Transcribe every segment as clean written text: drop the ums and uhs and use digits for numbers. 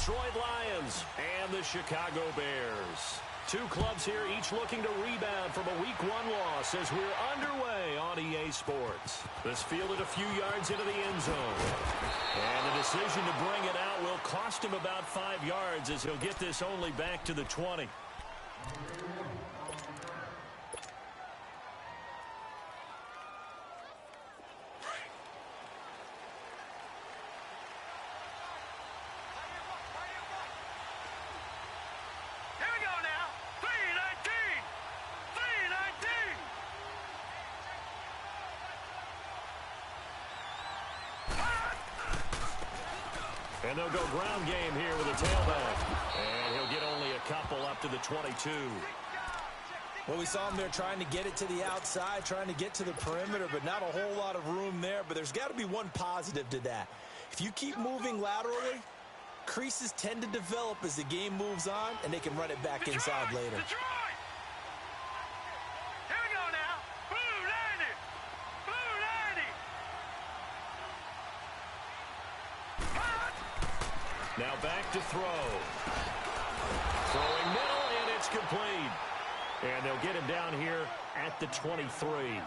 Detroit Lions and the Chicago Bears. Two clubs here, each looking to rebound from a Week 1 loss as we're underway on EA Sports. This fielded a few yards into the end zone. And the decision to bring it out will cost him about 5 yards as he'll get this only back to the 20. And they'll go ground game here with a tailback. And he'll get only a couple up to the 22. Well, we saw him there trying to get it to the outside, trying to get to the perimeter, but not a whole lot of room there. But there's got to be one positive to that. If you keep moving laterally, creases tend to develop as the game moves on, and they can run it back inside later. Now back to throw. Throwing middle, and it's complete. And they'll get him down here at the 23.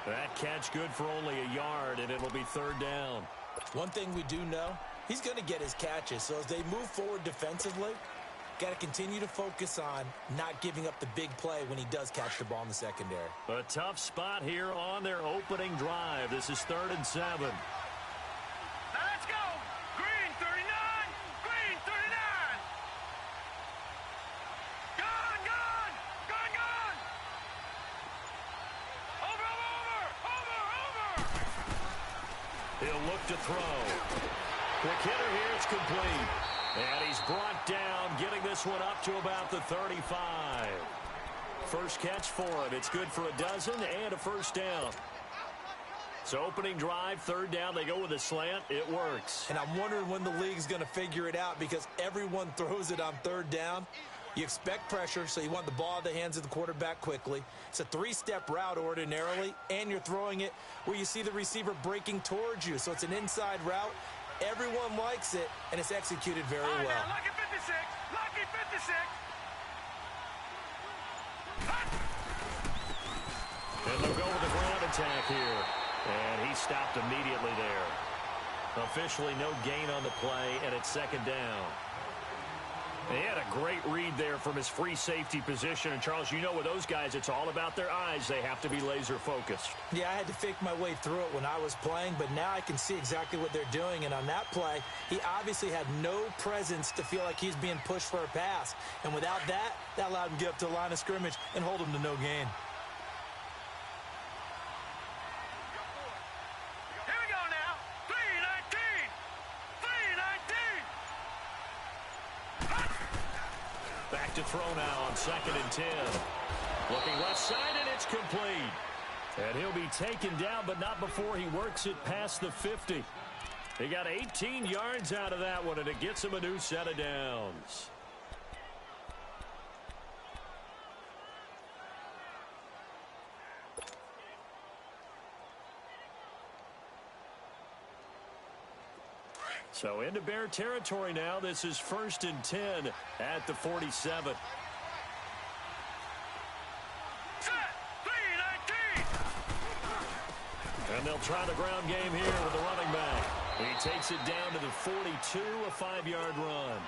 That catch good for only a yard, and it'll be third down. One thing we do know, he's going to get his catches. So as they move forward defensively, got to continue to focus on not giving up the big play when he does catch the ball in the secondary. A tough spot here on their opening drive. This is 3rd and 7. He'll look to throw. Quick hitter here, it's complete. And he's brought down, getting this one up to about the 35. First catch for him. It's good for a dozen and a first down. So opening drive, 3rd down, they go with a slant. It works. And I'm wondering when the league's going to figure it out because everyone throws it on 3rd down. You expect pressure, so you want the ball in the hands of the quarterback quickly. It's a 3-step route ordinarily, and you're throwing it where you see the receiver breaking towards you. So it's an inside route. Everyone likes it, and it's executed very well. Now, lucky 56, lucky 56. And they'll go with the ground attack here. And he stopped immediately there. Officially no gain on the play, and it's 2nd down. He had a great read there from his free safety position. And, Charles, you know with those guys, it's all about their eyes. They have to be laser-focused. Yeah, I had to fake my way through it when I was playing, but now I can see exactly what they're doing. And on that play, he obviously had no presence to feel like he's being pushed for a pass. And without that, that allowed him to get up to the line of scrimmage and hold him to no gain. To throw now on 2nd and 10. Looking left side, and it's complete. And he'll be taken down, but not before he works it past the 50. He got 18 yards out of that one, and it gets him a new set of downs. So into Bear territory now. This is 1st and 10 at the 47. And they'll try the ground game here with the running back. He takes it down to the 42, a 5-yard run.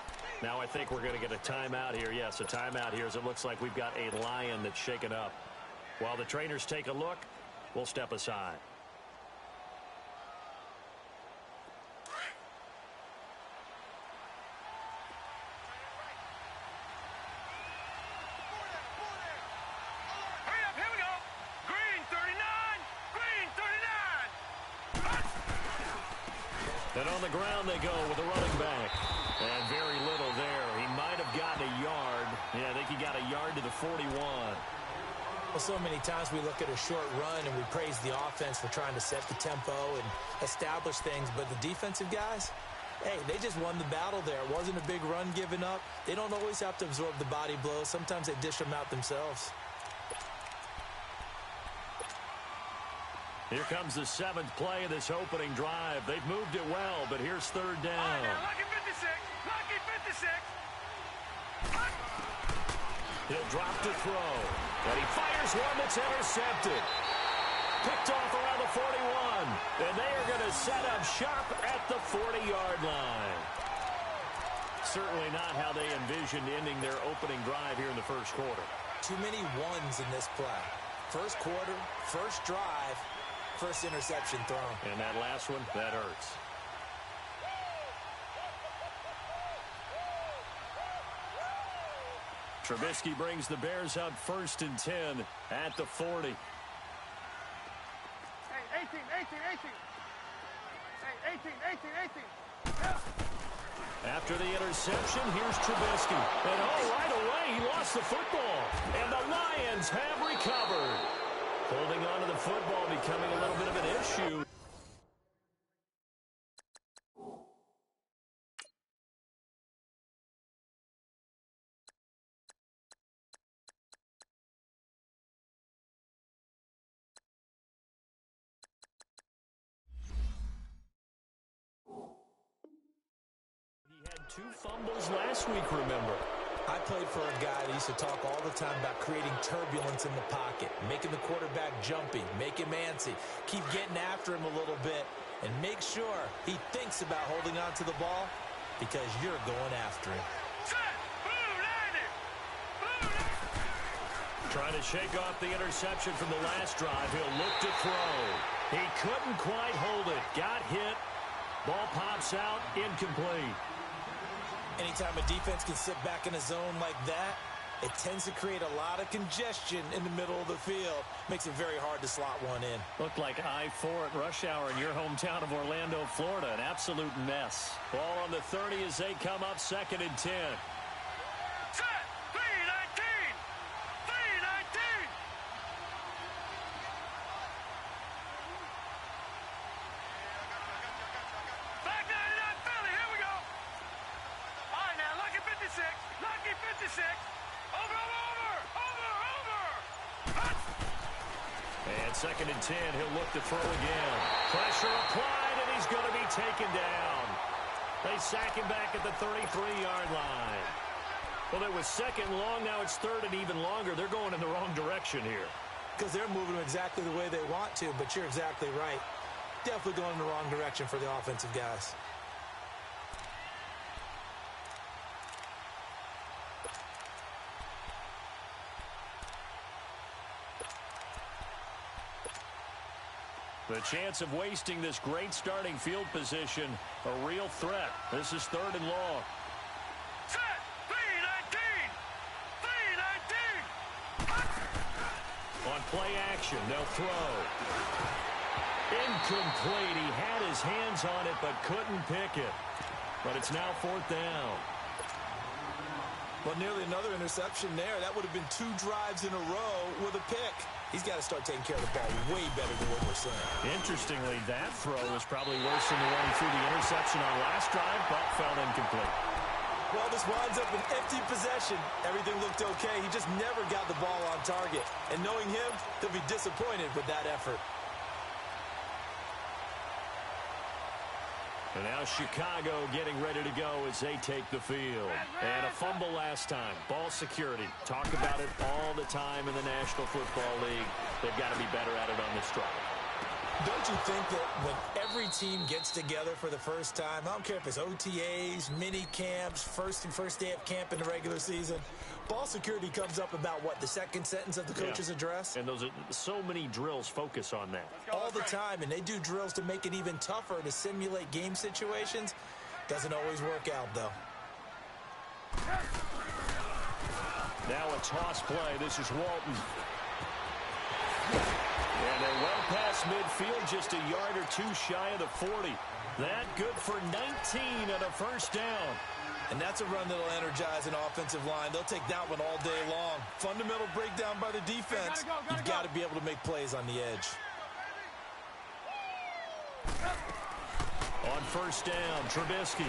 Now I think we're going to get a timeout here. Yes, a timeout here as it looks like we've got a Lion that's shaken up. While the trainers take a look, we'll step aside. And on the ground they go with the running back. And very little there. He might have gotten a yard. Yeah, I think he got a yard to the 41. Well, so many times we look at a short run and we praise the offense for trying to set the tempo and establish things. But the defensive guys, hey, they just won the battle there. It wasn't a big run given up. They don't always have to absorb the body blows. Sometimes they dish them out themselves. Here comes the 7th play of this opening drive. They've moved it well, but here's 3rd down. Now, lucky 56, lucky 56. He'll drop to throw. And he fires one that's intercepted. Picked off around the 41. And they are going to set up shop at the 40-yard line. Certainly not how they envisioned ending their opening drive here in the first quarter. Too many ones in this play. First quarter, first drive, first interception thrown. And that last one, that hurts. Trubisky brings the Bears up 1st and 10 at the 40. Hey, 18. Hey, 18. Yeah. After the interception, here's Trubisky. And right away, he lost the football. And the Lions have recovered. Holding on to the football becoming a little bit of an issue. Two fumbles last week, remember. I played for a guy that used to talk all the time about creating turbulence in the pocket, making the quarterback jumpy, make him antsy, keep getting after him a little bit, and make sure he thinks about holding on to the ball because you're going after him. Trying to shake off the interception from the last drive. He'll look to throw. He couldn't quite hold it. Got hit. Ball pops out. Incomplete. Anytime a defense can sit back in a zone like that, it tends to create a lot of congestion in the middle of the field. Makes it very hard to slot one in. Looked like I-4 at rush hour in your hometown of Orlando, Florida. An absolute mess. Ball on the 30 as they come up 2nd and 10. Set. 3-19. Back 99 Philly. Here we go. All right, now, lucky 56. Lucky 56. Over. And 2nd and 10, he'll look to throw again. Pressure applied, and he's going to be taken down. They sack him back at the 33-yard line. Well, it was 2nd long, now it's 3rd and even longer. They're going in the wrong direction here. Because they're moving them exactly the way they want to, but you're exactly right. Definitely going in the wrong direction for the offensive guys. The chance of wasting this great starting field position, a real threat. This is 3rd and long. Set. 3-19. On play action, they'll throw. Incomplete. He had his hands on it but couldn't pick it. But it's now 4th down. Well, nearly another interception there. That would have been 2 drives in a row with a pick. He's got to start taking care of the ball way better than what we're saying. Interestingly, that throw was probably worse than the one he threw the interception on last drive, but fell incomplete. Well, this winds up an empty possession. Everything looked okay. He just never got the ball on target. And knowing him, he'll be disappointed with that effort. And now Chicago getting ready to go as they take the field. And a fumble last time. Ball security. Talk about it all the time in the National Football League. They've got to be better at it on this drive. Don't you think that when every team gets together for the first time, I don't care if it's OTAs, mini camps, first day of camp in the regular season, ball security comes up about, what, the second sentence of the coach's address? And those are so many drills focus on that. All the time, and they do drills to make it even tougher to simulate game situations. Doesn't always work out, though. Now a toss play. This is Walton. And they're well past midfield, just a yard or 2 shy of the 40. That good for 19 and a first down. And that's a run that'll energize an offensive line. They'll take that one all day long. Fundamental breakdown by the defense. You've got to be able to make plays on the edge. On first down, Trubisky.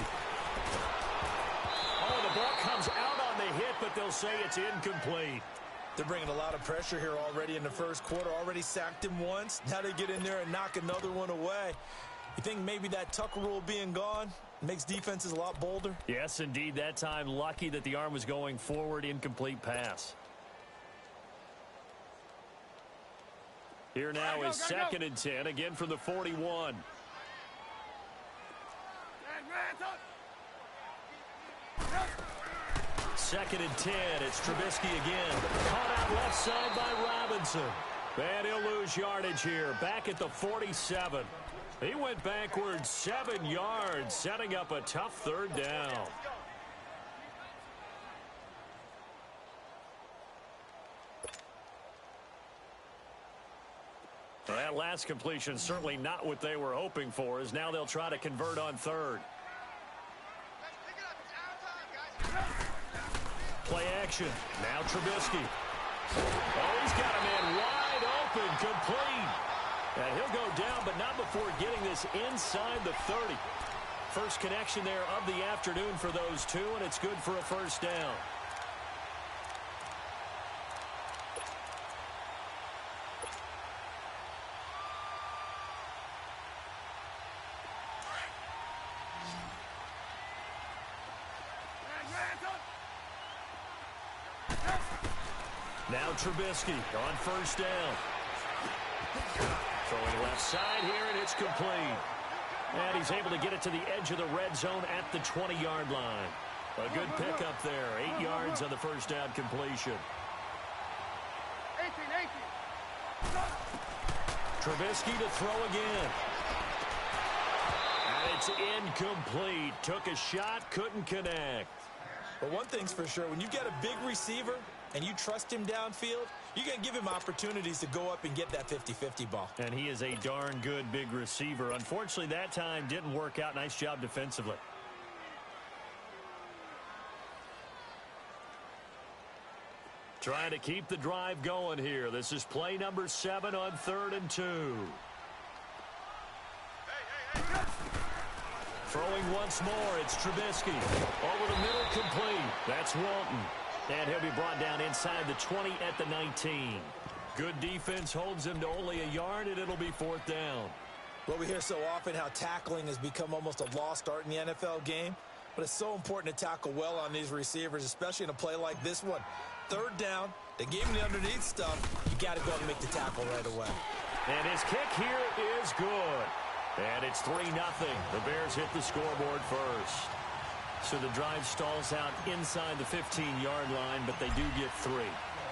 Oh, the ball comes out on the hit, but they'll say it's incomplete. They're bringing a lot of pressure here already in the first quarter. Already sacked him once. Now they get in there and knock another one away. You think maybe that Tucker rule being gone, Makes defenses a lot bolder. Yes, indeed. That time, lucky that the arm was going forward. Incomplete pass. Here now is 2nd and 10, again from the 41. Second and 10, it's Trubisky again. Caught out left side by Robinson. And he'll lose yardage here, back at the 47. He went backwards 7 yards, setting up a tough 3rd down. That last completion certainly not what they were hoping for, as now they'll try to convert on 3rd. Play action. Now Trubisky. Oh, he's got a man wide open, complete. And he'll go down, but not before getting this inside the 30. First connection there of the afternoon for those two, and it's good for a 1st down. Now Trubisky on 1st down. Throwing left side here, and it's complete. And he's able to get it to the edge of the red zone at the 20-yard line. A good pickup there. 8 yards on the 1st down completion. 18. Trubisky to throw again. And it's incomplete. Took a shot, couldn't connect. But one thing's for sure, when you get a big receiver and you trust him downfield, you're going to give him opportunities to go up and get that 50-50 ball. And he is a darn good big receiver. Unfortunately, that time didn't work out. Nice job defensively. Trying to keep the drive going here. This is play number 7 on 3rd and 2. Throwing once more, it's Trubisky. Over the middle, complete. That's Walton. And he'll be brought down inside the 20 at the 19. Good defense holds him to only a yard, and it'll be 4th down. Well, we hear so often how tackling has become almost a lost art in the NFL game. But it's so important to tackle well on these receivers, especially in a play like this one. 3rd down, they gave him the underneath stuff. You got to go and make the tackle right away. And his kick here is good. And it's 3-0. The Bears hit the scoreboard first. So the drive stalls out inside the 15-yard line, but they do get 3.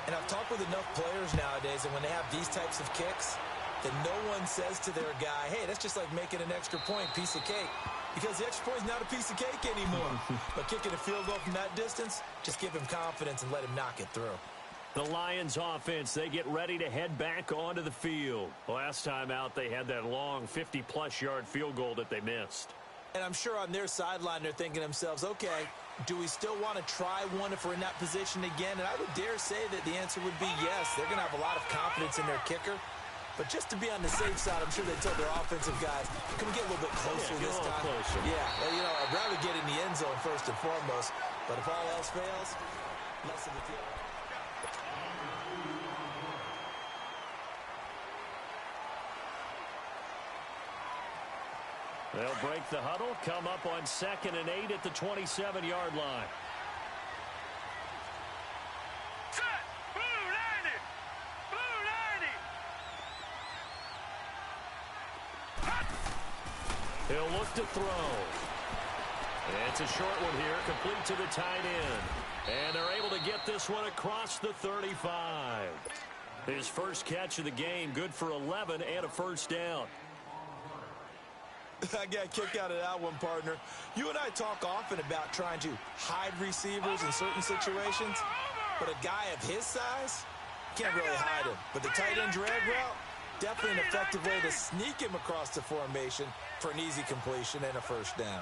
And I've talked with enough players nowadays, and when they have these types of kicks, that no one says to their guy, hey, that's just like making an extra point, piece of cake. Because the extra point is not a piece of cake anymore. But kicking a field goal from that distance, just give him confidence and let him knock it through. The Lions offense, they get ready to head back onto the field. Last time out, they had that long 50-plus yard field goal that they missed. And I'm sure on their sideline, they're thinking to themselves, okay, do we still want to try one if we're in that position again? And I would dare say that the answer would be yes. They're going to have a lot of confidence in their kicker. But just to be on the safe side, I'm sure they told their offensive guys, can we get a little bit closer this time? Closer. Yeah, well, you know, I'd rather get in the end zone first and foremost. But if all else fails, less of a deal. They'll break the huddle, come up on 2nd and 8 at the 27-yard line. Set! Blue 90! Blue 90! He'll look to throw. It's a short one here, complete to the tight end. And they're able to get this one across the 35. His first catch of the game, good for 11 and a 1st down. I got a kick out of that one, partner. You and I talk often about trying to hide receivers in certain situations, but a guy of his size can't really hide him. But the tight end drag route, definitely an effective way to sneak him across the formation for an easy completion and a 1st down.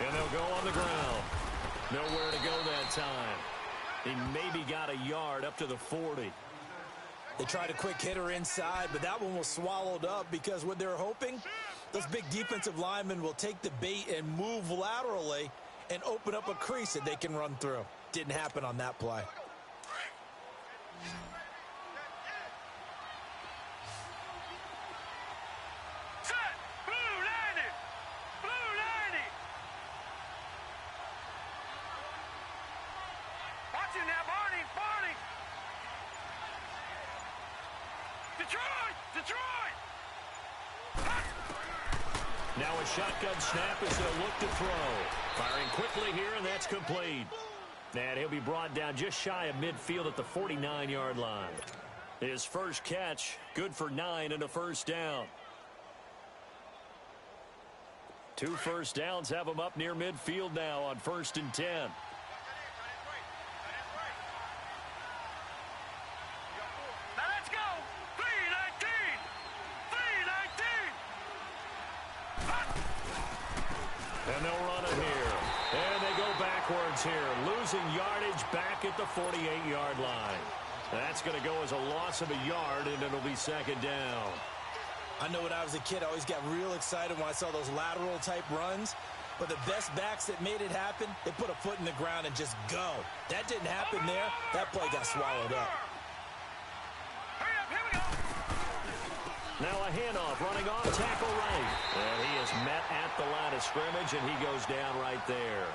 And they'll go on the ground. Nowhere to go that time. He maybe got a yard up to the 40. They tried a quick hitter inside, but that one was swallowed up because what they're hoping, those big defensive linemen will take the bait and move laterally and open up a crease that they can run through. Didn't happen on that play. Detroit! Detroit! Now a shotgun snap as they'll look to throw. Firing quickly here, and that's complete. And he'll be brought down just shy of midfield at the 49-yard line. His first catch, good for 9 and a first down. 2 first downs have him up near midfield now on 1st and 10. Now let's go! 319! 319! And they'll run it here. And they go backwards here, losing yardage back at the 48-yard line. That's going to go as a loss of a yard, and it'll be 2nd down. I know when I was a kid, I always got real excited when I saw those lateral-type runs. But the best backs that made it happen, they put a foot in the ground and just go. That didn't happen there. That play got swallowed up. Hurry up, here we go! Now a handoff, running off, tackle right. And he is met at the line of scrimmage, and he goes down right there.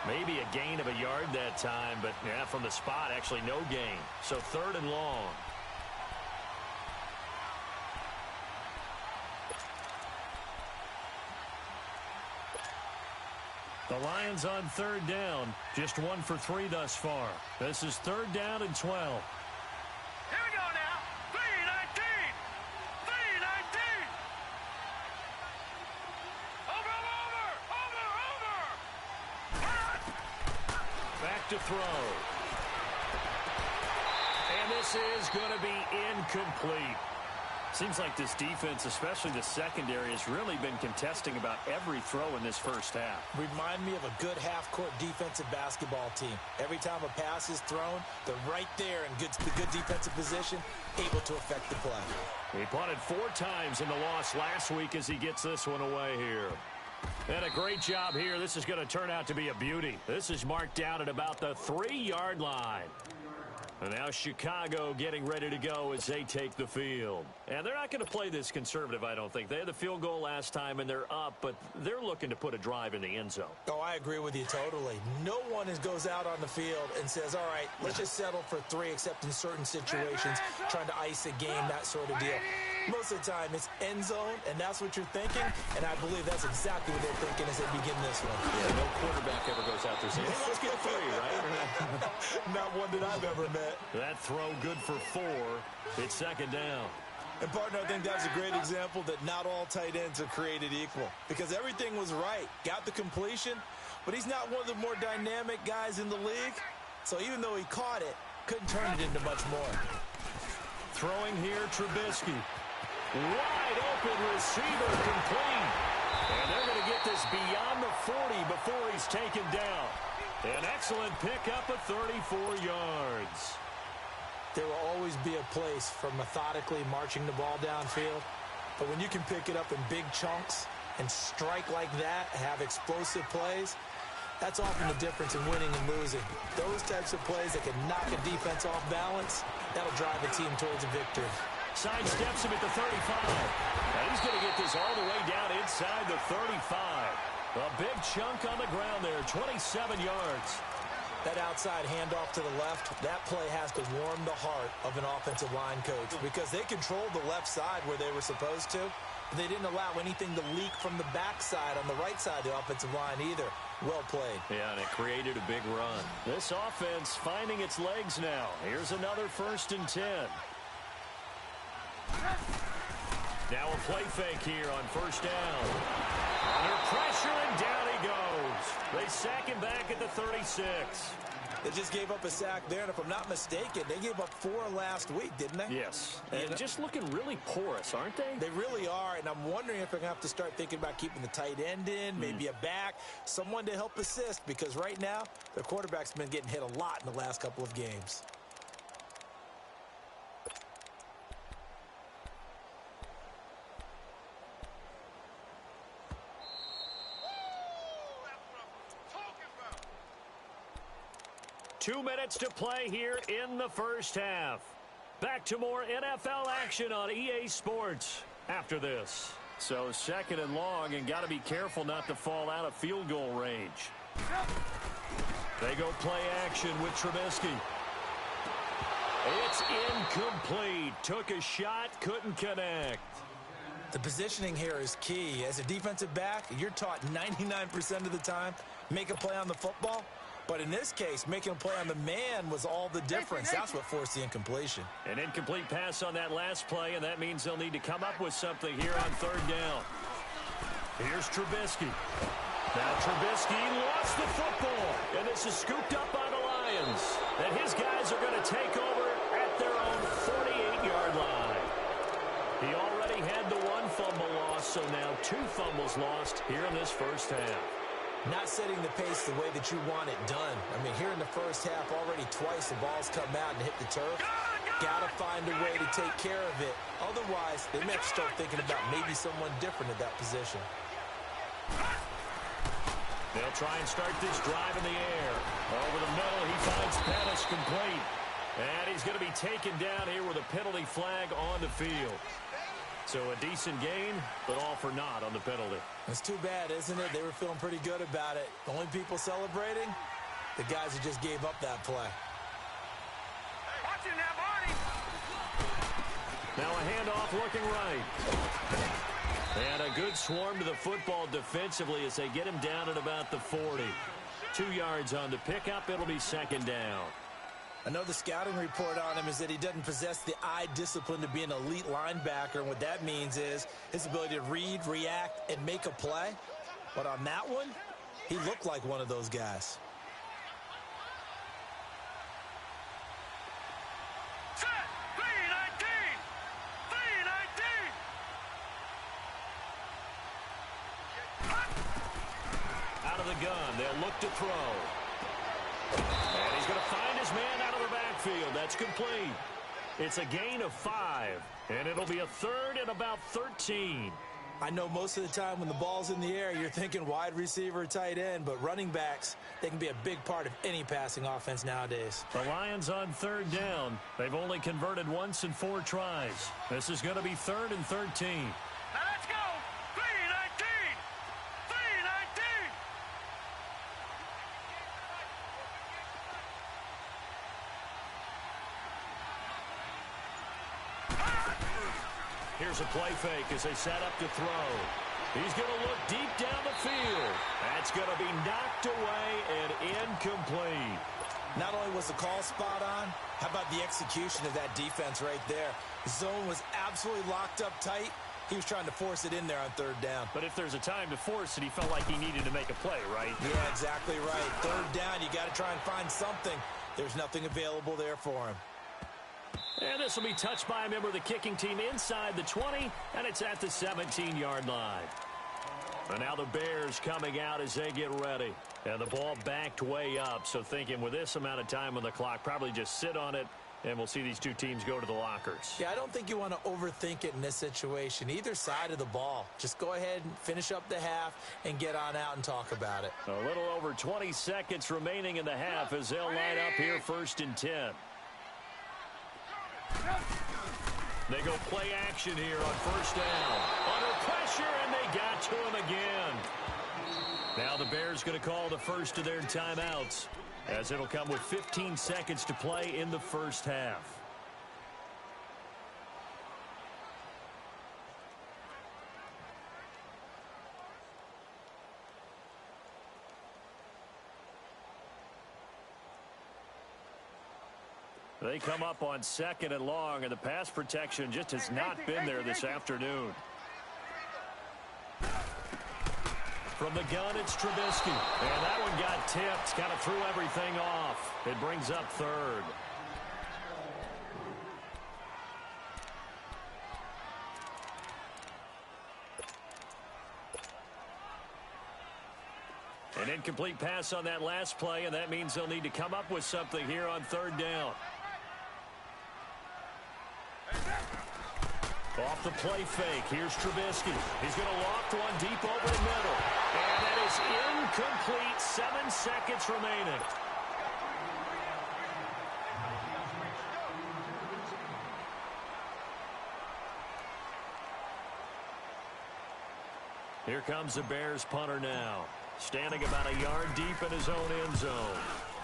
Maybe a gain of a yard that time, but yeah, from the spot, actually no gain. So 3rd and long. The Lions on 3rd down, just 1 for 3 thus far. This is 3rd down and 12. Here we go now! 319! 319! Over! Back to throw. And this is going to be incomplete. Seems like this defense, especially the secondary, has really been contesting about every throw in this first half. Remind me of a good half-court defensive basketball team. Every time a pass is thrown, they're right there in good defensive position, able to affect the play. He punted 4 times in the loss last week as he gets this one away here. And a great job here. This is going to turn out to be a beauty. This is marked down at about the 3-yard line. And now Chicago getting ready to go as they take the field. And they're not going to play this conservative, I don't think. They had the field goal last time, and they're up, but they're looking to put a drive in the end zone. Oh, I agree with you totally. No one goes out on the field and says, all right, let's just settle for 3, except in certain situations, trying to ice a game, that sort of deal. Most of the time, it's end zone, and that's what you're thinking, and I believe that's exactly what they're thinking as they begin this one. Yeah, no quarterback ever goes out there saying, hey, let's get 3, right? Not one that I've ever met. That throw good for 4. It's 2nd down. And, partner, I think that's a great example that not all tight ends are created equal, because everything was right. Got the completion, but he's not one of the more dynamic guys in the league, so even though he caught it, couldn't turn it into much more. Throwing here, Trubisky. Wide open receiver, complete. And they're going to get this beyond the 40 before he's taken down. An excellent pickup of 34 yards. There will always be a place for methodically marching the ball downfield. But when you can pick it up in big chunks and strike like that, have explosive plays, that's often the difference in winning and losing. Those types of plays that can knock a defense off balance, that'll drive a team towards a victory. Sidesteps him at the 35. And he's going to get this all the way down inside the 35. A big chunk on the ground there, 27 yards. That outside handoff to the left, that play has to warm the heart of an offensive line coach because they controlled the left side where they were supposed to. They didn't allow anything to leak from the backside on the right side of the offensive line either. Well played. Yeah, and it created a big run. This offense finding its legs now. Here's another 1st and 10. Now a play fake here on 1st down. Under pressure, and down he goes. They sack him back at the 36. They just gave up a sack there, and if I'm not mistaken, they gave up 4 last week, didn't they? Yes. And just looking really porous, aren't they? They really are, and I'm wondering if they're going to have to start thinking about keeping the tight end in, maybe a back, someone to help assist, because right now, their quarterback's been getting hit a lot in the last couple of games. About. 2 minutes to play here in the first half. Back to more NFL action on EA Sports after this. So 2nd and long, and got to be careful not to fall out of field goal range. They go play action with Trubisky. It's incomplete. Took a shot, couldn't connect. The positioning here is key. As a defensive back, you're taught 99% of the time, make a play on the football. But in this case, making a play on the man was all the difference. That's what forced the incompletion. An incomplete pass on that last play, and that means they'll need to come up with something here on third down. Here's Trubisky. Now Trubisky lost the football, and this is scooped up by the Lions. And his guys are going to take over at their own 48-yard line. He already had the one fumble loss, so now 2 fumbles lost here in this first half. Not setting the pace the way that you want it done. I mean, here in the first half, already twice the ball's come out and hit the turf. Got to find a way to take care of it. Otherwise, they may start thinking about maybe someone different at that position. They'll try and start this drive in the air. Over the middle, he finds Pettis complete. And he's going to be taken down here with a penalty flag on the field. So a decent gain, but all for naught on the penalty. It's too bad, isn't it? They were feeling pretty good about it. The only people celebrating, the guys who just gave up that play. Watch it now, Barney. Now a handoff looking right. And a good swarm to the football defensively as they get him down at about the 40. 2 yards on the pickup. It'll be second down. I know the scouting report on him is that he doesn't possess the eye discipline to be an elite linebacker. And what that means is his ability to read, react, and make a play. But on that one, he looked like one of those guys. Set. 319. 319. Out of the gun. They'll look to throw. And he's going to find his man out of the backfield. That's complete. It's a gain of 5, and it'll be a third and about 13. I know most of the time when the ball's in the air, you're thinking wide receiver, tight end, but running backs, they can be a big part of any passing offense nowadays. The Lions on third down. They've only converted once in 4 tries. This is going to be 3rd and 13. Now let's go. 319. 319. Here's a play fake as they set up to throw. He's going to look deep down the field. That's going to be knocked away and incomplete. Not only was the call spot on, how about the execution of that defense right there? The zone was absolutely locked up tight. He was trying to force it in there on third down. But if there's a time to force it, he felt like he needed to make a play, right? Yeah, exactly right. Third down, you got to try and find something. There's nothing available there for him. And this will be touched by a member of the kicking team inside the 20, and it's at the 17-yard line. And now the Bears coming out as they get ready. And the ball backed way up, so thinking with this amount of time on the clock, probably just sit on it, and we'll see these two teams go to the lockers. Yeah, I don't think you want to overthink it in this situation. Either side of the ball. Just go ahead and finish up the half and get on out and talk about it. A little over 20 seconds remaining in the half as they'll line up here 1st and 10. They go play action here on 1st down. Under pressure, and they got to him again. Now the Bears going to call the first of their timeouts, as it'll come with 15 seconds to play in the first half. They come up on 2nd and long, and the pass protection just has not been there this afternoon. From the gun, it's Trubisky. And that one got tipped, kind of threw everything off. It brings up 3rd. An incomplete pass on that last play, and that means they'll need to come up with something here on 3rd down. Off the play fake, here's Trubisky. He's going to loft one deep over the middle. And that is incomplete. 7 seconds remaining. Here comes the Bears punter now. Standing about a yard deep in his own end zone.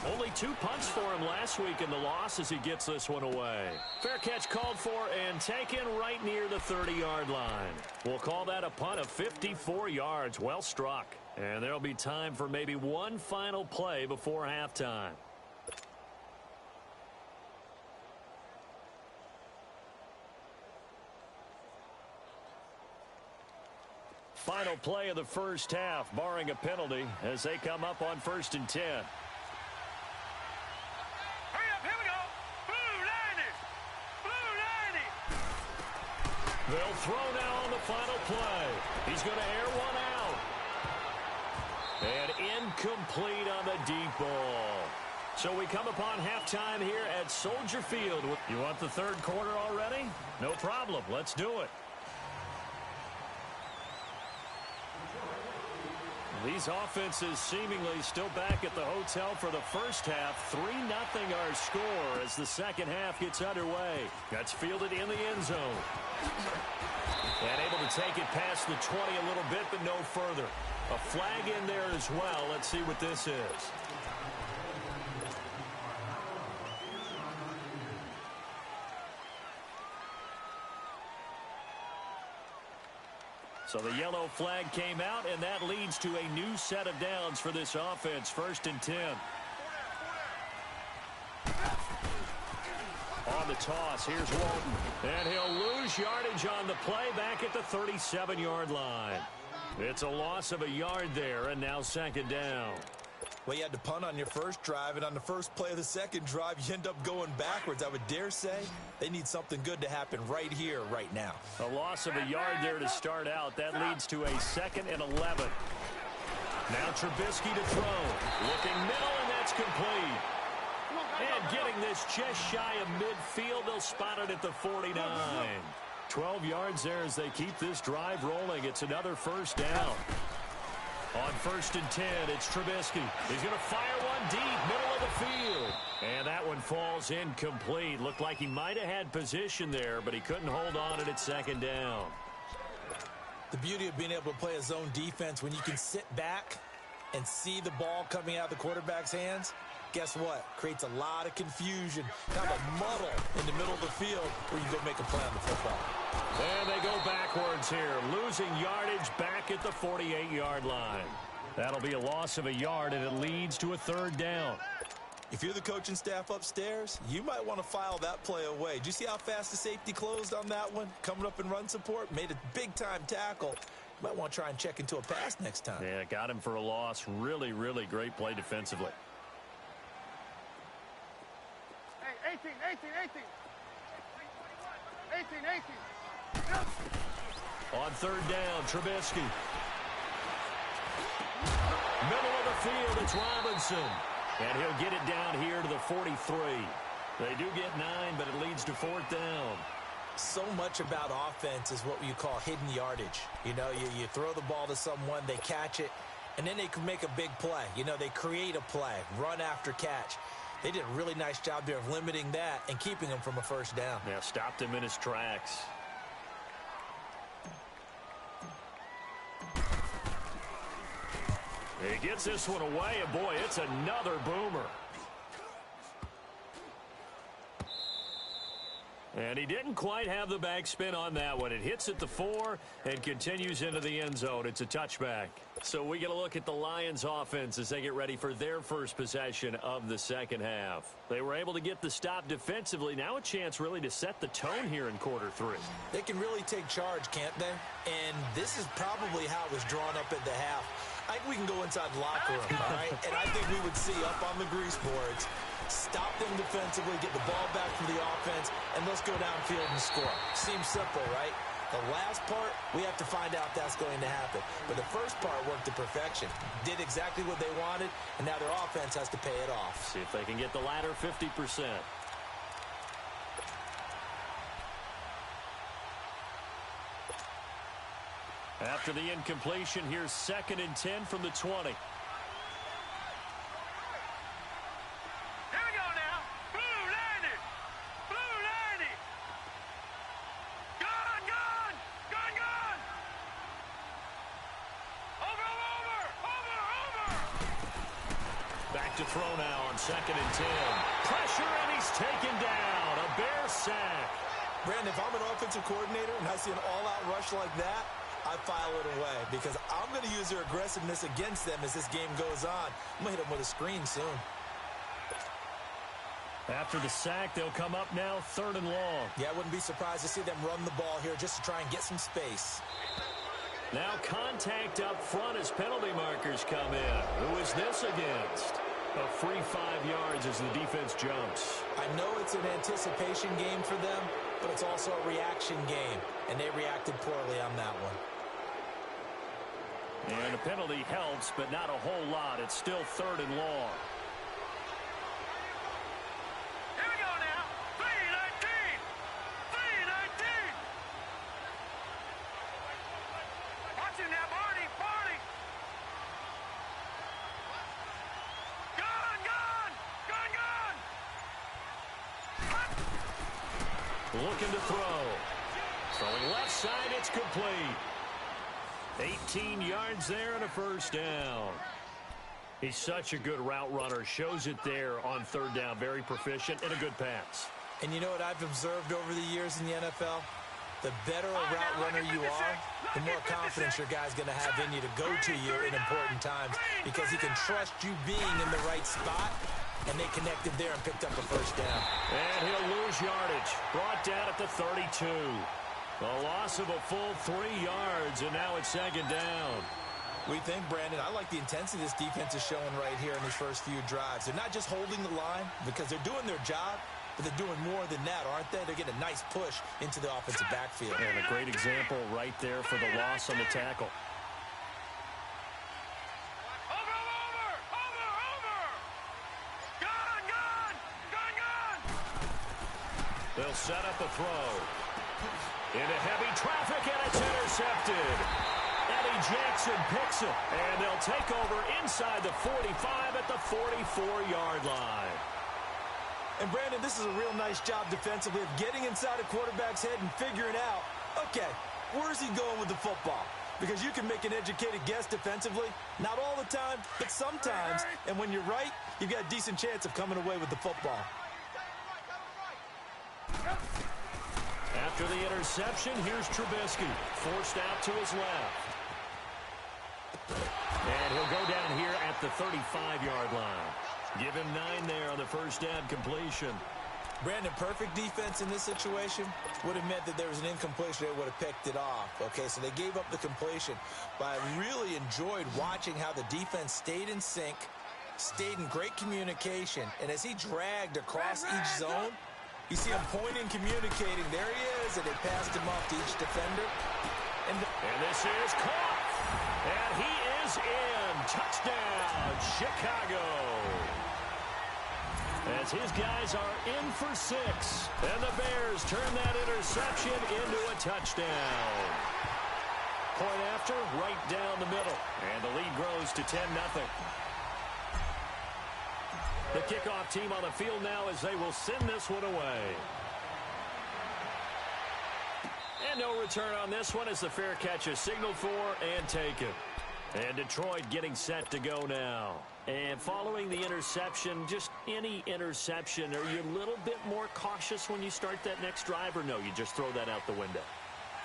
Only 2 punts for him last week in the loss as he gets this one away. Fair catch called for and taken right near the 30-yard line. We'll call that a punt of 54 yards. Well struck. And there'll be time for maybe one final play before halftime. Final play of the first half, barring a penalty, as they come up on 1st and 10. Hurry up, here we go. Blue 90. Blue 90. They'll throw now on the final play. He's going to air one out. And incomplete on the deep ball. So we come upon halftime here at Soldier Field. You want the third quarter already? No problem. Let's do it. These offenses seemingly still back at the hotel for the first half. 3-0 our score as the second half gets underway. That's fielded in the end zone. And able to take it past the 20 a little bit, but no further. A flag in there as well. Let's see what this is. So the yellow flag came out, and that leads to a new set of downs for this offense. 1st and 10. On the toss, here's Walton. And he'll lose yardage on the play back at the 37-yard line. It's a loss of a yard there, and now 2nd down. Well, you had to punt on your first drive, and on the first play of the second drive, you end up going backwards. I would dare say they need something good to happen right here, right now. A loss of a yard there to start out. That leads to a 2nd and 11. Now Trubisky to throw. Looking middle, and that's complete. And getting this just shy of midfield. They'll spot it at the 49. 12 yards there as they keep this drive rolling. It's another 1st down. On 1st and 10, it's Trubisky. He's going to fire one deep, middle of the field. And that one falls incomplete. Looked like he might have had position there, but he couldn't hold on it at 2nd down. The beauty of being able to play a zone defense when you can sit back and see the ball coming out of the quarterback's hands, guess what? Creates a lot of confusion, kind of a muddle in the middle of the field where you go make a play on the football. And they go backwards here, losing yardage back at the 48-yard line. That'll be a loss of a yard, and it leads to a 3rd down. If you're the coaching staff upstairs, you might want to file that play away. Did you see how fast the safety closed on that one? Coming up in run support, made a big-time tackle. You might want to try and check into a pass next time. Yeah, got him for a loss. Really, really great play defensively. Hey, 18. 18. On 3rd down, Trubisky. Middle of the field, it's Robinson. And he'll get it down here to the 43. They do get 9, but it leads to 4th down. So much about offense is what you call hidden yardage. You know, you throw the ball to someone, they catch it, and then they can make a big play. You know, they create a play, run after catch. They did a really nice job there of limiting that and keeping him from a 1st down. Yeah, stopped him in his tracks. He gets this one away, and boy, it's another boomer. And he didn't quite have the backspin on that one. It hits at the 4 and continues into the end zone. It's a touchback. So we get a look at the Lions offense as they get ready for their first possession of the second half. They were able to get the stop defensively. Now a chance really to set the tone here in quarter 3. They can really take charge, can't they? And this is probably how it was drawn up at the half. I think we can go inside the locker room, all right? And I think we would see up on the grease boards, stop them defensively, get the ball back from the offense, and let's go downfield and score. Seems simple, right? The last part, we have to find out if that's going to happen. But the first part worked to perfection. Did exactly what they wanted, and now their offense has to pay it off. See if they can get the latter 50%. After the incompletion, here's 2nd and 10 from the 20. to throw now on 2nd and 10. Pressure, and he's taken down. A Bear sack. Brandon, if I'm an offensive coordinator and I see an all-out rush like that, I file it away because I'm going to use their aggressiveness against them as this game goes on. I'm going to hit them with a screen soon. After the sack, they'll come up now 3rd and long. Yeah, I wouldn't be surprised to see them run the ball here just to try and get some space. Now contact up front as penalty markers come in. Who is this against? A free 5 yards as the defense jumps. I know it's an anticipation game for them, but it's also a reaction game, and they reacted poorly on that one. And a penalty helps, but not a whole lot. It's still 3rd and long. Here we go now. 3-19. 3-19. Watch him now, Barney. Barney. Gone, gone. Gone, gone. Looking to throw. Throwing left side, it's complete. 18 yards there and a first down. He's such a good route runner. Shows it there on 3rd down. Very proficient and a good pass. And you know what I've observed over the years in the NFL? The better a route runner you are, the more confidence your guy's going to have in you to go to you in important times because he can trust you being in the right spot, and they connected there and picked up a first down. And he'll lose yardage. Brought down at the 32. A loss of a full 3 yards, and now it's 2nd down. We think, Brandon, I like the intensity this defense is showing right here in these first few drives. They're not just holding the line because they're doing their job, but they're doing more than that, aren't they? They're getting a nice push into the offensive backfield. And a great example right there for the loss on the tackle. They'll set up a throw. Into heavy traffic, and it's intercepted. Eddie Jackson picks it, and they'll take over inside the 45 at the 44-yard line. And, Brandon, this is a real nice job defensively of getting inside a quarterback's head and figuring out, okay, where's he going with the football? Because you can make an educated guess defensively. Not all the time, but sometimes. And when you're right, you've got a decent chance of coming away with the football. After the interception, here's Trubisky. Forced out to his left. And he'll go down here at the 35-yard line. Give him 9 there on the first down completion. Brandon, perfect defense in this situation would have meant that there was an incompletion. They would have picked it off. Okay, so they gave up the completion. But I really enjoyed watching how the defense stayed in sync, stayed in great communication. And as he dragged across each zone, you see him pointing, communicating. There he is, and they passed him off to each defender. And this is caught. And he is in. Touchdown, Chicago. As his guys are in for 6. And the Bears turn that interception into a touchdown. Point after, right down the middle. And the lead grows to 10-0. The kickoff team on the field now as they will send this one away. And no return on this one as the fair catch is signaled for and taken. And Detroit getting set to go now. And following the interception, just any interception, are you a little bit more cautious when you start that next drive, or no, you just throw that out the window?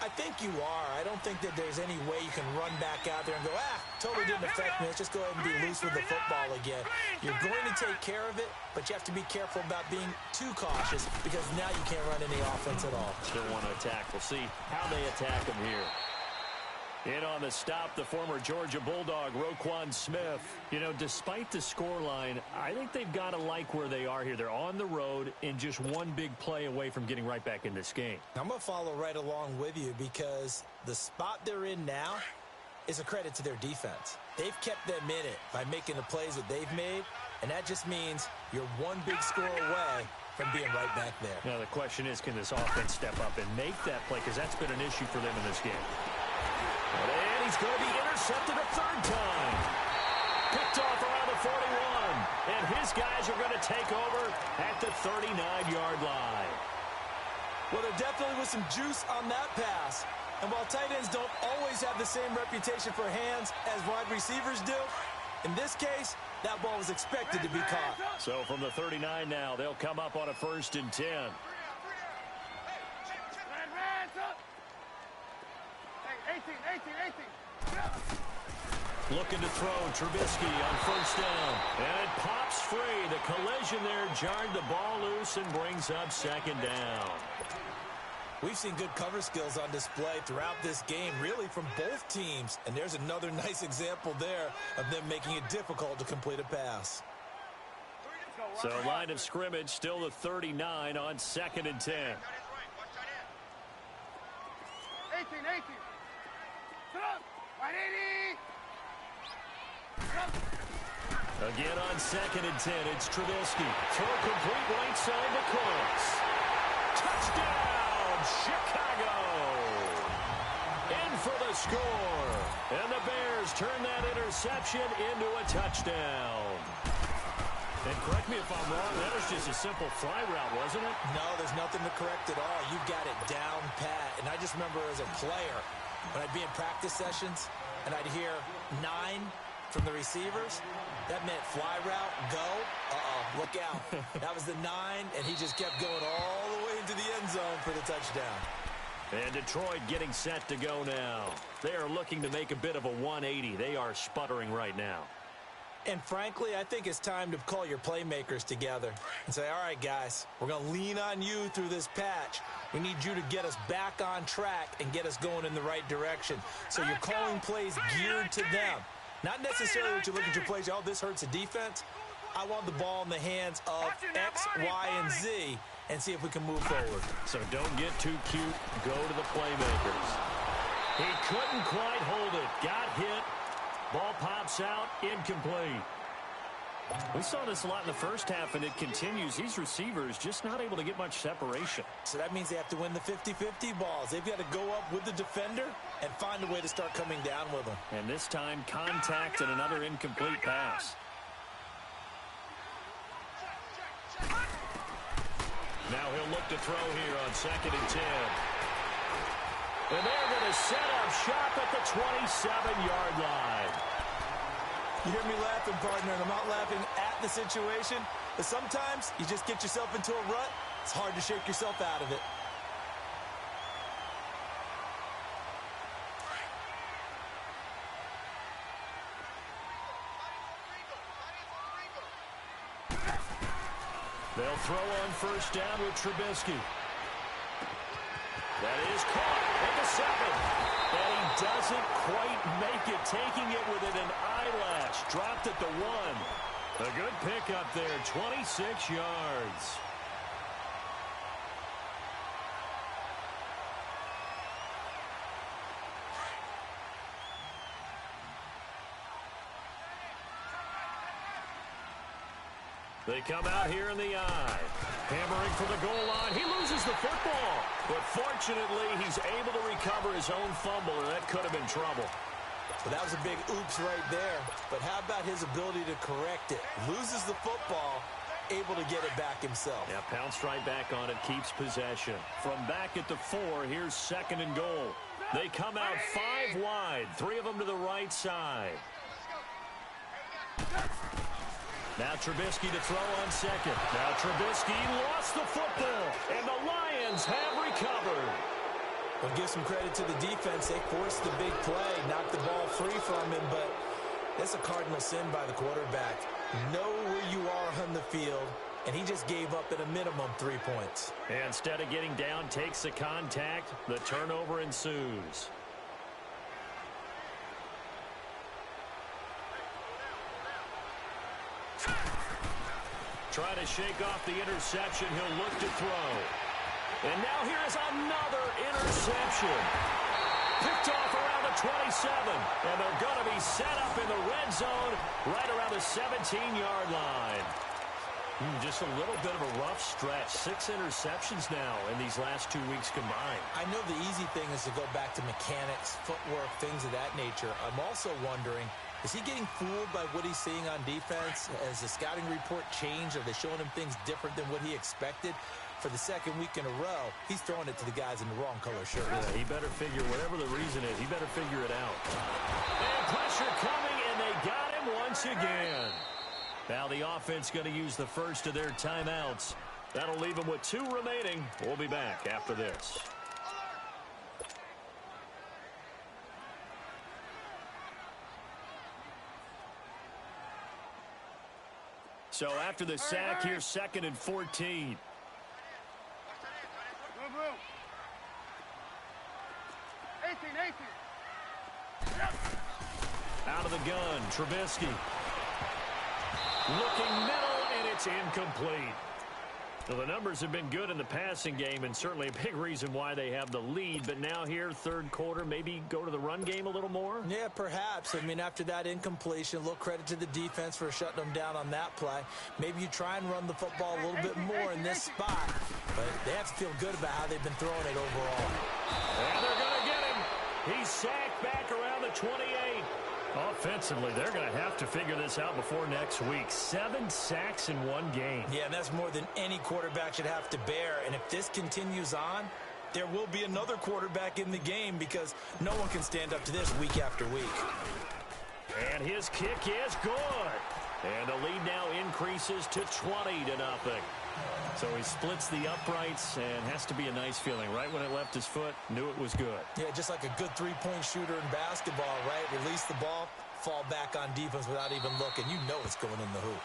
I think you are. I don't think that there's any way you can run back out there and go, totally didn't affect me. Let's just go ahead and be loose with the football again. You're going to take care of it, but you have to be careful about being too cautious because now you can't run any offense at all. Still want to attack. We'll see how they attack them here. In on the stop, the former Georgia Bulldog, Roquan Smith. You know, despite the scoreline, I think they've got to like where they are here. They're on the road and just one big play away from getting right back in this game. I'm going to follow right along with you because the spot they're in now is a credit to their defense. They've kept them in it by making the plays that they've made, and that just means you're one big score away from being right back there. Now, the question is, can this offense step up and make that play? Because that's been an issue for them in this game. And he's going to be intercepted a 3rd time. Picked off around the 41. And his guys are going to take over at the 39-yard line. Well, there definitely was some juice on that pass. And while tight ends don't always have the same reputation for hands as wide receivers do, In this case, that ball was expected to be caught. So from the 39 now, they'll come up on a 1st and 10. Looking to throw, Trubisky on 1st down. And it pops free. The collision there jarred the ball loose and brings up 2nd down. We've seen good cover skills on display throughout this game, really from both teams. And there's another nice example there of them making it difficult to complete a pass. So line of scrimmage, still the 39 on 2nd and 10. 18. Again on 2nd and 10, it's Trubisky. Throw complete right side to Cooks. Touchdown, Chicago! In for the score. And the Bears turn that interception into a touchdown. And correct me if I'm wrong, that was just a simple fly route, wasn't it? No, there's nothing to correct at all. You've got it down pat. And I just remember as a player, when I'd be in practice sessions, and I'd hear 9 from the receivers, that meant fly route, go. Look out. That was the 9, and he just kept going all the way into the end zone for the touchdown. And Detroit getting set to go now. They are looking to make a bit of a 180. They are sputtering right now. And frankly, I think it's time to call your playmakers together and say, all right, guys, we're going to lean on you through this patch. We need you to get us back on track and get us going in the right direction. So you're calling plays geared to them. Not necessarily that you look at your plays, oh, this hurts the defense. I want the ball in the hands of X, Y, and Z and see if we can move forward. So don't get too cute. Go to the playmakers. He couldn't quite hold it. Got hit. Ball pops out, incomplete. We saw this a lot in the first half, and it continues. These receivers just not able to get much separation. So that means they have to win the 50-50 balls. They've got to go up with the defender and find a way to start coming down with them. And this time, contact and another incomplete pass. Now he'll look to throw here on 2nd and 10. And they're going to set up shop at the 27-yard line. You hear me laughing, partner, and I'm not laughing at the situation, but sometimes you just get yourself into a rut. It's hard to shake yourself out of it. They'll throw on 1st down with Trubisky. That is caught at the 7. And he doesn't quite make it, taking it within an eyelash. Dropped at the 1. A good pickup there, 26 yards. They come out here in the eye. Hammering for the goal line. He loses the football. But fortunately, he's able to recover his own fumble, and that could have been trouble. Well, that was a big oops right there. But how about his ability to correct it? Loses the football, able to get it back himself. Yeah, pounced right back on it, keeps possession. From back at the 4, here's 2nd and goal. They come out 5 wide, 3 of them to the right side. Now Trubisky to throw on 2nd. Now Trubisky lost the football, and the Lions have recovered. Well, give some credit to the defense. They forced the big play, knocked the ball free from him, but that's a cardinal sin by the quarterback. Know where you are on the field, and he just gave up at a minimum 3 points. And instead of getting down, takes the contact. The turnover ensues. Trying to shake off the interception. He'll look to throw. And now here is another interception. Picked off around the 27. And they're going to be set up in the red zone right around the 17-yard line. Just a little bit of a rough stretch. 6 interceptions now in these last 2 weeks combined. I know the easy thing is to go back to mechanics, footwork, things of that nature. I'm also wondering, is he getting fooled by what he's seeing on defense? Has the scouting report changed? Are they showing him things different than what he expected? For the 2nd week in a row, he's throwing it to the guys in the wrong color shirt. Yeah, he better figure, whatever the reason is, he better figure it out. And pressure coming, and they got him once again. Now the offense going to use the first of their timeouts. That'll leave them with 2 remaining. We'll be back after this. So after the sack, here's 2nd and 14. Out of the gun, Trubisky. Looking middle, and it's incomplete. So the numbers have been good in the passing game, and certainly a big reason why they have the lead. But now here, third quarter, maybe go to the run game a little more? Yeah, perhaps. I mean, after that incompletion, a little credit to the defense for shutting them down on that play. Maybe you try and run the football a little bit more in this spot. But they have to feel good about how they've been throwing it overall. And they're going to get him. He's sacked back around the 28. Offensively, they're going to have to figure this out before next week. 7 sacks in 1 game. Yeah, and that's more than any quarterback should have to bear. And if this continues on, there will be another quarterback in the game because no one can stand up to this week after week. And his kick is good. And the lead now increases to 20-0. So he splits the uprights and has to be a nice feeling. Right when it left his foot, knew it was good. Yeah, just like a good three-point shooter in basketball, right? Release the ball, fall back on defense without even looking. You know it's going in the hoop.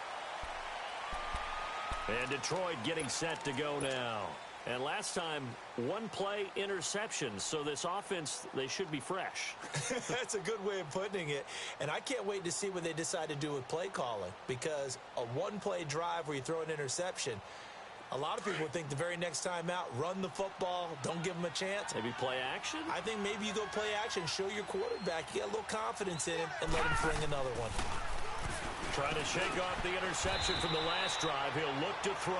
And Detroit getting set to go now. And last time, 1 play interception. So this offense, they should be fresh. That's a good way of putting it. And I can't wait to see what they decide to do with play calling. Because a 1-play drive where you throw an interception, a lot of people would think the very next time out, run the football, don't give them a chance. Maybe play action? I think maybe you go play action, show your quarterback, you get a little confidence in him, and let him fling another one. Trying to shake off the interception from the last drive. He'll look to throw.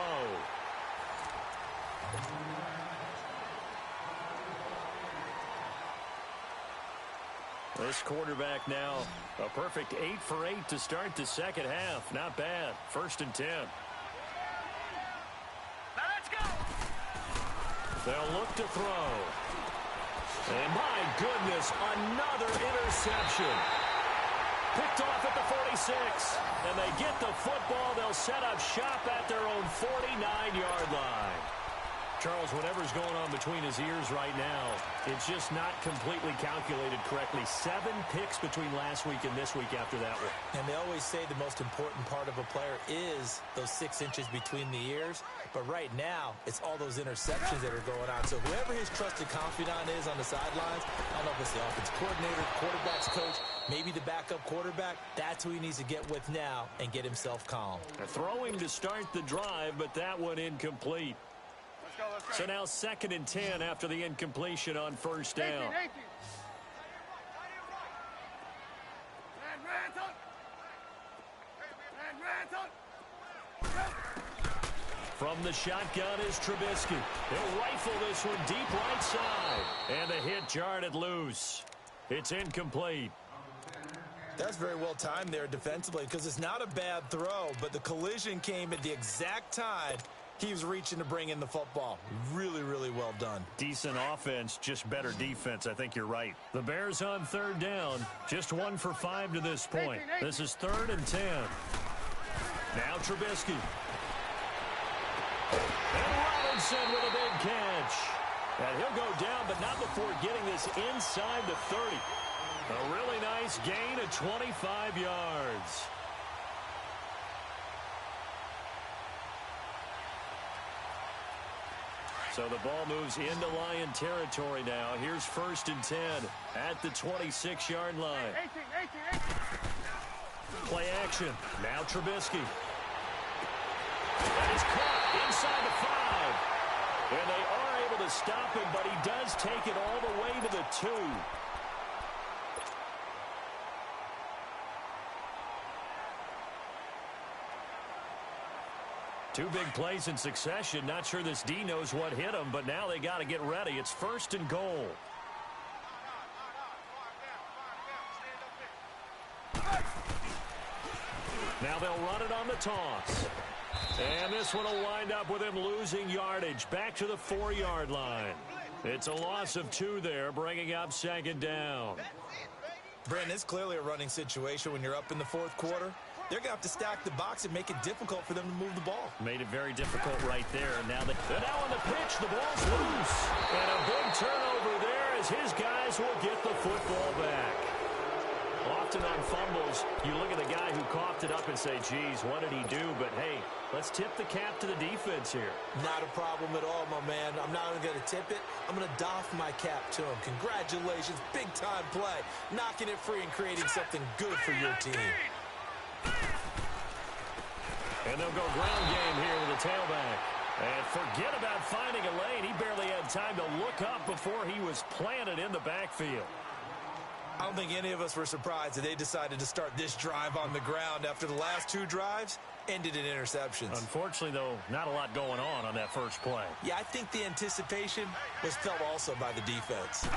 This quarterback now, a perfect 8 for 8 to start the second half. Not bad. 1st and 10. They'll look to throw. And my goodness, another interception. Picked off at the 46. And they get the football. They'll set up shop at their own 49-yard line. Charles, whatever's going on between his ears right now, it's just not completely calculated correctly. 7 picks between last week and this week after that one. And they always say the most important part of a player is those 6 inches between the ears. But right now, it's all those interceptions that are going on. So whoever his trusted confidant is on the sidelines, I don't know if it's the offensive coordinator, quarterback's coach, maybe the backup quarterback, that's who he needs to get with now and get himself calm. Throwing to start the drive, but that one incomplete. So now 2nd and 10 after the incompletion on 1st down. From the shotgun is Trubisky. He'll rifle this one deep right side. And the hit jarred it loose. It's incomplete. That's very well timed there defensively because it's not a bad throw, but the collision came at the exact time he was reaching to bring in the football. Really, really well done. Decent offense, just better defense. I think you're right. The Bears on 3rd down. Just 1 for 5 to this point. This is 3rd and 10. Now Trubisky. And Robinson with a big catch. And he'll go down, but not before getting this inside the 30. A really nice gain of 25 yards. So the ball moves into Lion territory now. Here's 1st and 10 at the 26-yard line. Play action. Now Trubisky. And he's caught inside the 5. And they are able to stop him, but he does take it all the way to the 2. Two big plays in succession. Not sure this D knows what hit him, but now they got to get ready. It's 1st and goal. Now they'll run it on the toss. And this one will wind up with him losing yardage. Back to the 4-yard line. It's a loss of 2 there, bringing up 2nd down. Brandon, it's clearly a running situation when you're up in the fourth quarter. They're going to have to stack the box and make it difficult for them to move the ball. Made it very difficult right there. Now on the pitch, the ball's loose. And a big turnover there as his guys will get the football back. Often on fumbles, you look at the guy who coughed it up and say, geez, what did he do? But, hey, let's tip the cap to the defense here. Not a problem at all, my man. I'm not even going to tip it. I'm going to doff my cap to him. Congratulations. Big-time play. Knocking it free and creating something good for your team. And they'll go ground game here with the tailback. And forget about finding a lane. He barely had time to look up before he was planted in the backfield. I don't think any of us were surprised that they decided to start this drive on the ground after the last two drives ended in interceptions. Unfortunately, though, not a lot going on that first play. Yeah, I think the anticipation was felt also by the defense.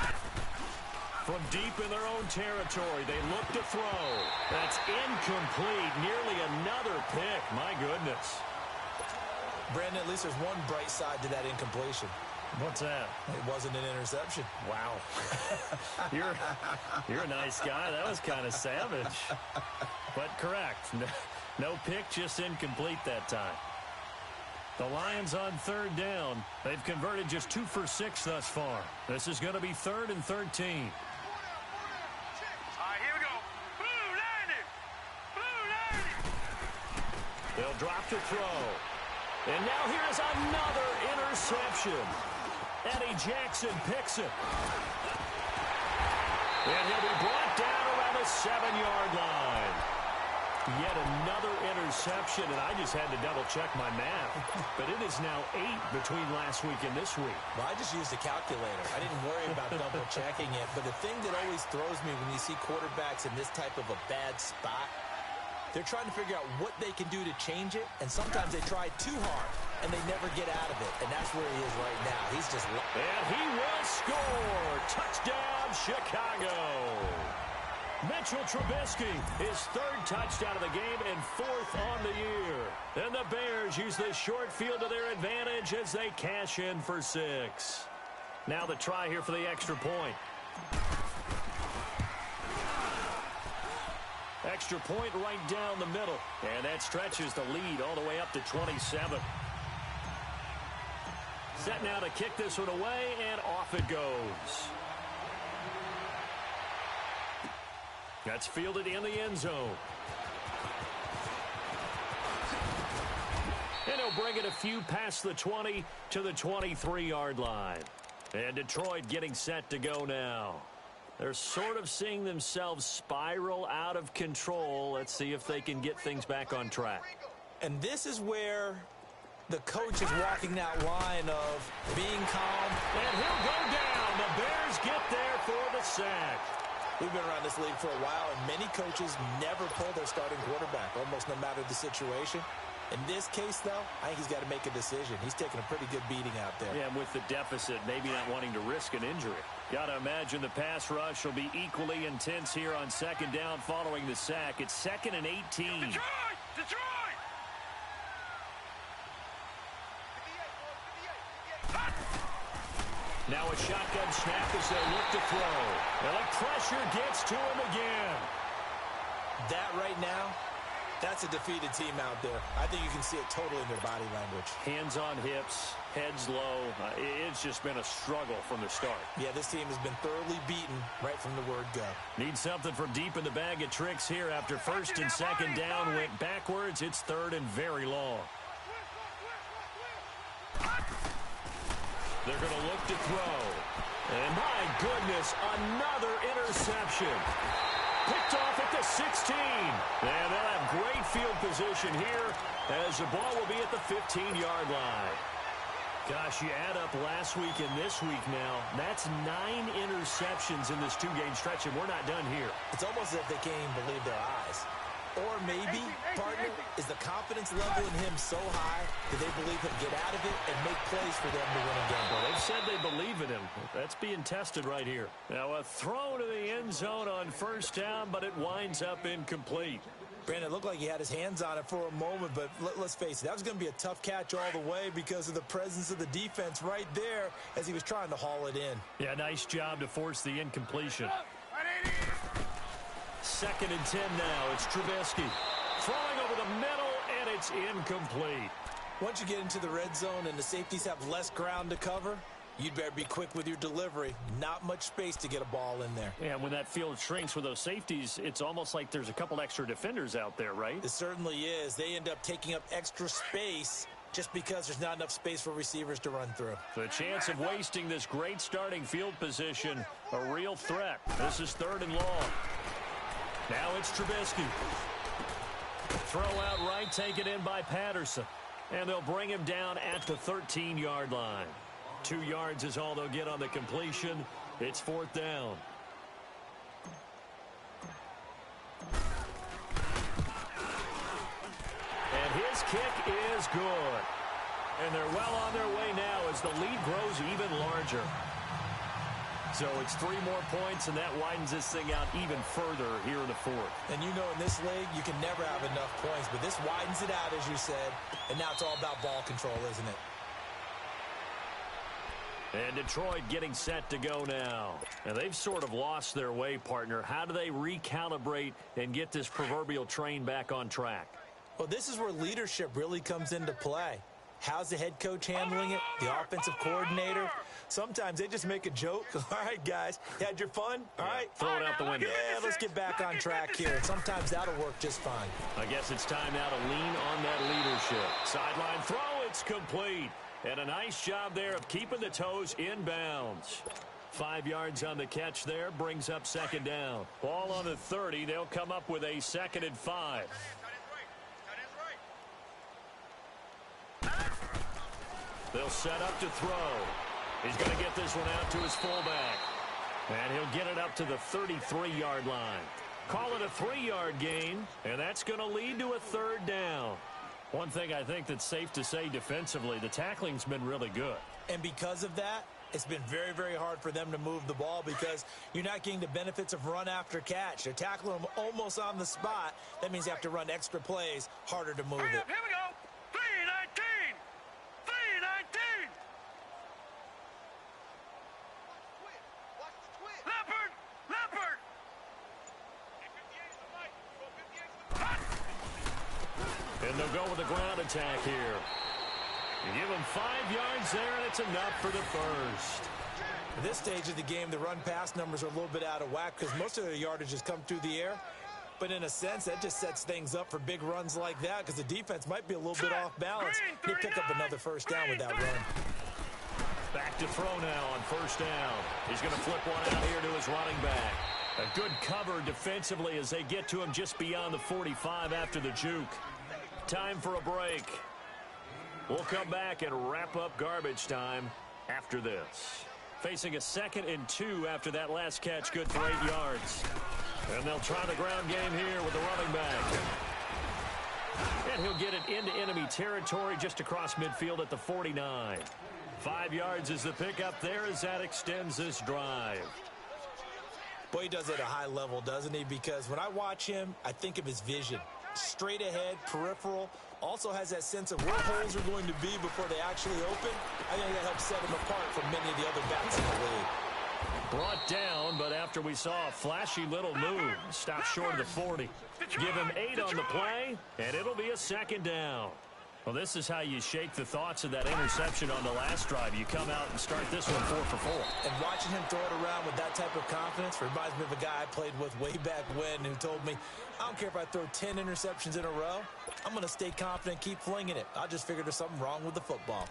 From deep in their own territory, they look to throw. That's incomplete. Nearly another pick. My goodness. Brandon, at least there's one bright side to that incompletion. What's that? It wasn't an interception. Wow. You're a nice guy. That was kind of savage. But correct. No pick, just incomplete that time. The Lions on third down. They've converted just 2 for 6 thus far. This is going to be 3rd and 13. All right, here we go. Blue landing. Blue landing. They'll drop to throw. And now here's another interception. Eddie Jackson picks it. And he'll be brought down around the 7-yard line. Yet another interception, and I just had to double-check my math. But it is now 8 between last week and this week. Well, I just used a calculator. I didn't worry about double-checking it. But the thing that always throws me when you see quarterbacks in this type of a bad spot, they're trying to figure out what they can do to change it, and sometimes they try too hard, and they never get out of it. And that's where he is right now. He's just... And he will score! Touchdown, Chicago! Mitchell Trubisky, his 3rd touchdown of the game and 4th on the year. And the Bears use the short field to their advantage as they cash in for 6. Now the try here for the extra point. Extra point right down the middle. And that stretches the lead all the way up to 27. Set now to kick this one away, and off it goes. That's fielded in the end zone. And he'll bring it a few past the 20 to the 23-yard line. And Detroit getting set to go now. They're sort of seeing themselves spiral out of control. Let's see if they can get things back on track. And this is where the coach is walking that line of being calm. And he'll go down. The Bears get there for the sack. We've been around this league for a while, and many coaches never pull their starting quarterback, almost no matter the situation. In this case, though, I think he's got to make a decision. He's taking a pretty good beating out there. Yeah, and with the deficit, maybe not wanting to risk an injury. Got to imagine the pass rush will be equally intense here on 2nd down following the sack. It's 2nd and 18. Detroit! Detroit! Now a shotgun snap as they look to throw. And the pressure gets to him again. That right now, that's a defeated team out there. I think you can see it totally in their body language. Hands on hips, heads low. It's just been a struggle from the start. Yeah, this team has been thoroughly beaten right from the word go. Need something from deep in the bag of tricks here after 1st and 2nd down went backwards. It's 3rd and very long. They're going to look to throw. And my goodness, another interception. Picked off at the 16. And they'll have great field position here as the ball will be at the 15-yard line. Gosh, you add up last week and this week now, that's 9 interceptions in this 2-game stretch, and we're not done here. It's almost as if they can't even believe their eyes. Or maybe, partner, is the confidence level in him so high that they believe he'll get out of it and make plays for them to win a game. Well, they've said they believe in him. That's being tested right here. Now a throw to the end zone on 1st down, but it winds up incomplete. Brandon, it looked like he had his hands on it for a moment, but let's face it, that was going to be a tough catch all the way because of the presence of the defense right there as he was trying to haul it in. Yeah, nice job to force the incompletion. 2nd and 10 now. It's Trubisky throwing over the middle, and it's incomplete. Once you get into the red zone and the safeties have less ground to cover, you'd better be quick with your delivery. Not much space to get a ball in there. Yeah, when that field shrinks with those safeties, it's almost like there's a couple extra defenders out there, right? It certainly is. They end up taking up extra space just because there's not enough space for receivers to run through. The chance of wasting this great starting field position, a real threat. This is 3rd and long. Now it's Trubisky. Throw out right, taken in by Patterson. And they'll bring him down at the 13-yard line. 2 yards is all they'll get on the completion. It's 4th down. And his kick is good. And they're well on their way now as the lead grows even larger. So it's 3 more points, and that widens this thing out even further here in the 4th. And you know in this league, you can never have enough points, but this widens it out, as you said, and now it's all about ball control, isn't it? And Detroit getting set to go now. And they've sort of lost their way, partner. How do they recalibrate and get this proverbial train back on track? Well, this is where leadership really comes into play. How's the head coach handling it? The offensive coordinator? Sometimes they just make a joke. All right, guys, you had your fun? All right. Throw it out the window. Yeah, let's get back on track here. And sometimes that'll work just fine. I guess it's time now to lean on that leadership. Sideline throw, it's complete. And a nice job there of keeping the toes in bounds. 5 yards on the catch there, brings up 2nd down. Ball on the 30, they'll come up with a 2nd and 5. They'll set up to throw. He's going to get this one out to his fullback. And he'll get it up to the 33-yard line. Call it a 3-yard gain, and that's going to lead to a 3rd down. One thing I think that's safe to say defensively, the tackling's been really good. And because of that, it's been very, very hard for them to move the ball because you're not getting the benefits of run after catch. They're tackling them almost on the spot. That means you have to run extra plays, harder to move it. Here we go. 3-19. 3-19. Leopard. Leopard. And they'll go with a ground attack here. You give them 5 yards there, and it's enough for the first. At this stage of the game, the run-pass numbers are a little bit out of whack because most of their yardage has come through the air. But in a sense, that just sets things up for big runs like that because the defense might be a little bit off balance. He'll pick up another first down with that run. Back to throw now on 1st down. He's going to flip one out here to his running back. A good cover defensively as they get to him just beyond the 45 after the juke. Time for a break. We'll come back and wrap up garbage time after this. Facing a 2nd and 2 after that last catch, good for 8 yards. And they'll try the ground game here with the running back. And he'll get it into enemy territory just across midfield at the 49. 5 yards is the pickup there as that extends this drive. Boy, he does it at a high level, doesn't he? Because when I watch him, I think of his vision. Straight ahead, peripheral, also has that sense of where holes are going to be before they actually open. I think that helps set him apart from many of the other backs in the league. Brought down, but after we saw a flashy little move, stopped short of the 40. Give him 8 on the play, and it'll be a 2nd down. Well, this is how you shake the thoughts of that interception on the last drive. You come out and start this one 4 for 4. And watching him throw it around with that type of confidence reminds me of a guy I played with way back when who told me, I don't care if I throw 10 interceptions in a row. I'm going to stay confident, keep flinging it. I just figured there's something wrong with the football.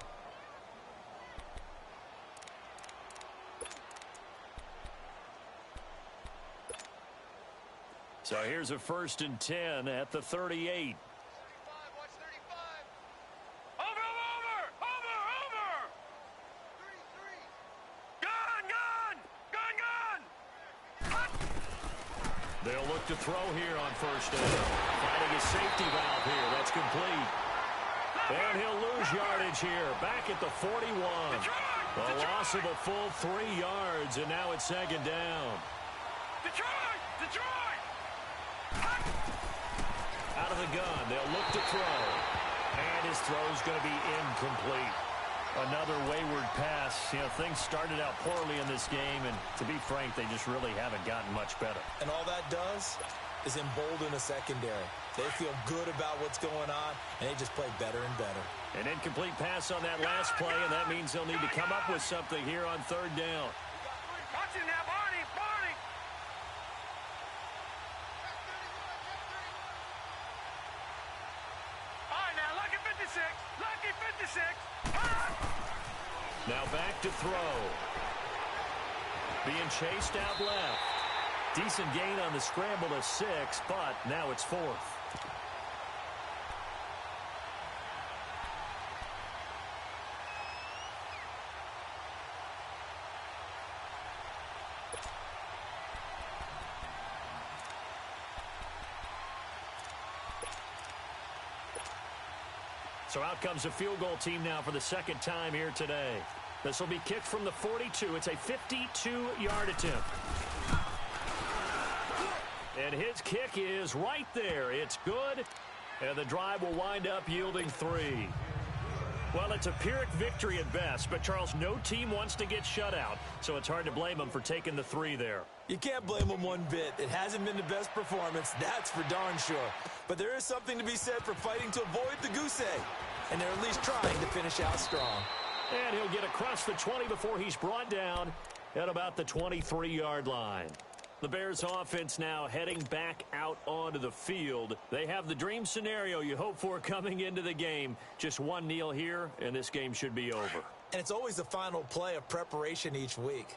So here's a 1st and 10 at the 38. They'll look to throw here on 1st down. Finding a safety valve here. That's complete. And he'll lose yardage here. Back at the 41. A loss of a full 3 yards, and now it's 2nd down. Detroit! Out of the gun. They'll look to throw. And his throw's going to be incomplete. Another wayward pass. You know, things started out poorly in this game, and to be frank, they just really haven't gotten much better. And all that does, is embolden a secondary. They feel good about what's going on, and they just play better and better. An incomplete pass on that last play, and that means they'll need to come up with something here on third down. Watch it now, Barney, Barney. All right, now, lucky 56, lucky 56. Now back to throw. Being chased out left. Decent gain on the scramble to 6, but now it's 4th. So out comes a field goal team now for the second time here today. This will be kicked from the 42. It's a 52-yard attempt. And his kick is right there. It's good, and the drive will wind up yielding 3. Well, it's a Pyrrhic victory at best, but, Charles, no team wants to get shut out, so it's hard to blame them for taking the 3 there. You can't blame them one bit. It hasn't been the best performance, that's for darn sure. But there is something to be said for fighting to avoid the goose egg, and they're at least trying to finish out strong. And he'll get across the 20 before he's brought down at about the 23-yard line. The Bears offense now heading back out onto the field. They have the dream scenario you hope for coming into the game. Just one kneel here, and this game should be over. And it's always the final play of preparation each week.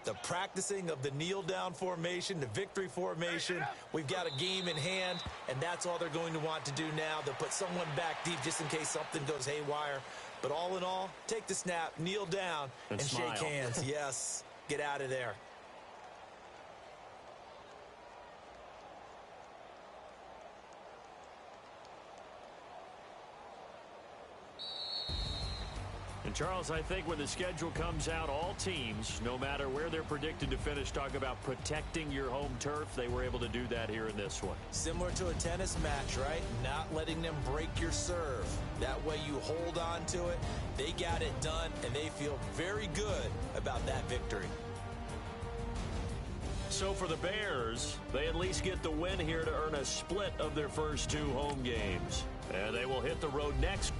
The practicing of the kneel-down formation, the victory formation. We've got a game in hand, and that's all they're going to want to do now. They'll put someone back deep just in case something goes haywire. But all in all, take the snap, kneel down, and shake hands. Yes, get out of there. And, Charles, I think when the schedule comes out, all teams, no matter where they're predicted to finish, talk about protecting your home turf. They were able to do that here in this one. Similar to a tennis match, right? Not letting them break your serve. That way you hold on to it. They got it done, and they feel very good about that victory. So for the Bears, they at least get the win here to earn a split of their first 2 home games. And they will hit the road next